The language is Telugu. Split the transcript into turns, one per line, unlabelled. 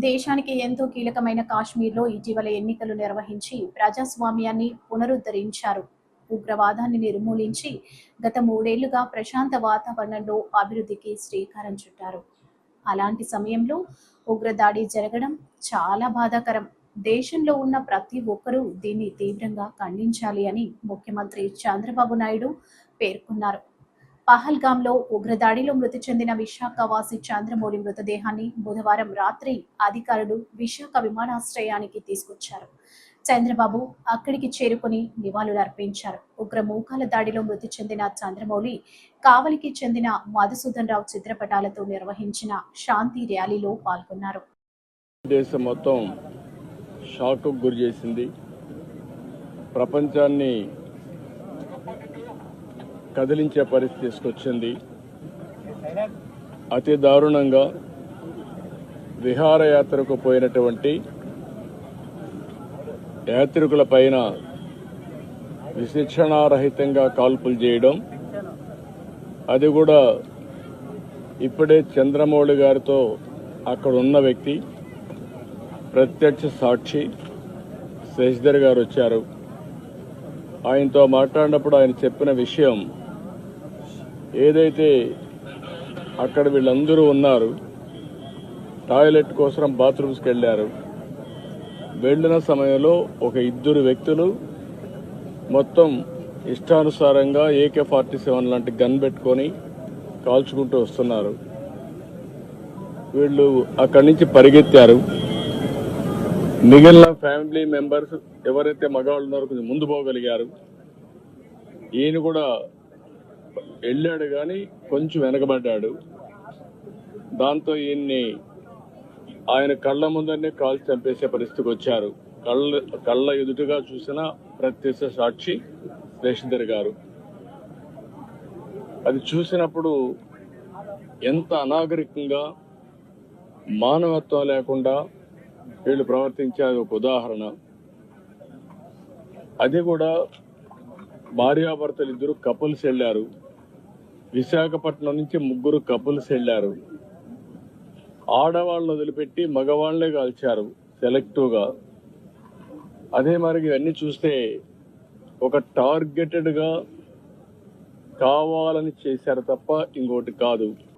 దేశానికి ఎంతో కీలకమైన కాశ్మీర్లో ఇటీవల ఎన్నికలు నిర్వహించి ప్రజాస్వామ్యాన్ని పునరుద్ధరించారు. ఉగ్రవాదాన్ని నిర్మూలించి గత 3 ఏళ్లుగా ప్రశాంత వాతావరణంలో అభివృద్ధికి శ్రీకారం చుట్టారు. అలాంటి సమయంలో ఉగ్రదాడి జరగడం చాలా బాధాకరం. దేశంలో ఉన్న ప్రతి ఒక్కరూ దీన్ని తీవ్రంగా ఖండించాలి అని ముఖ్యమంత్రి చంద్రబాబు నాయుడు పేర్కొన్నారు. పహల్గాంలో ఉగ్రదాడిలో మృతి చెందిన విశాఖ వాసి చంద్రమౌళి మృతదేహాన్ని బుధవారం రాత్రి అధికారులు విశాఖ విమానాశ్రయానికి తీసుకొచ్చారు. చంద్రబాబు అక్కడికి చేరుకుని నివాళులర్పించారు. ఉగ్రమూకాల దాడిలో మృతి చెందిన చంద్రమౌళి కావలికి చెందిన మధుసూదన్ రావు చిత్రపటాలతో నిర్వహించిన శాంతి ర్యాలీలో పాల్గొన్నారు.
దేశం మొత్తం షాక్ గురి చేసింది. ప్రపంచాన్ని కదిలించే పరిస్థితి తీసుకొచ్చింది. అతి దారుణంగా విహారయాత్రకు పోయినటువంటి యాత్రికుల పైన విశిక్షణారహితంగా కాల్పులు చేయడం, అది కూడా ఇప్పుడే చంద్రమౌళి గారితో అక్కడ ఉన్న వ్యక్తి ప్రత్యక్ష సాక్షి శశిధర్ గారు వచ్చారు. ఆయనతో మాట్లాడినప్పుడు ఆయన చెప్పిన విషయం, ఏదైతే అక్కడ వీళ్ళందరూ ఉన్నారు, టాయిలెట్ కోసం బాత్రూమ్స్కి వెళ్ళారు. వెళ్ళిన సమయంలో ఒక 2 వ్యక్తులు మొత్తం ఇష్టానుసారంగా AK-47 లాంటి గన్ పెట్టుకొని కాల్చుకుంటూ వస్తున్నారు. వీళ్ళు అక్కడి నుంచి పరిగెత్తారు. మిగిలిన ఫ్యామిలీ మెంబర్స్ ఎవరైతే మగవాళ్ళు ఉన్నారో కొంచెం ముందు పోగలిగారు. ఈయన కూడా వెళ్ళాడు కానీ కొంచెం వెనకబడ్డాడు. దాంతో ఈయన్ని ఆయన కళ్ళ ముందరనే కాల్చి చంపేసే పరిస్థితికి వచ్చారు. కళ్ళ ఎదుటిగా చూసిన ప్రత్యక్ష సాక్షి శశిధర్ గారు. అది చూసినప్పుడు ఎంత అనాగరికంగా, మానవత్వం లేకుండా వీళ్ళు ప్రవర్తించేది ఒక ఉదాహరణ. అది కూడా భార్యాభర్తలు 2 కపుల్స్ వెళ్ళారు. విశాఖపట్నం నుంచి 3 కపుల్స్ వెళ్ళారు. ఆడవాళ్ళను వదిలిపెట్టి మగవాళ్లే కాల్చారు సెలెక్టివ్గా. అదే మరి ఇవన్నీ చూస్తే ఒక టార్గెటెడ్గా కావాలని చేశారు తప్ప ఇంకోటి కాదు.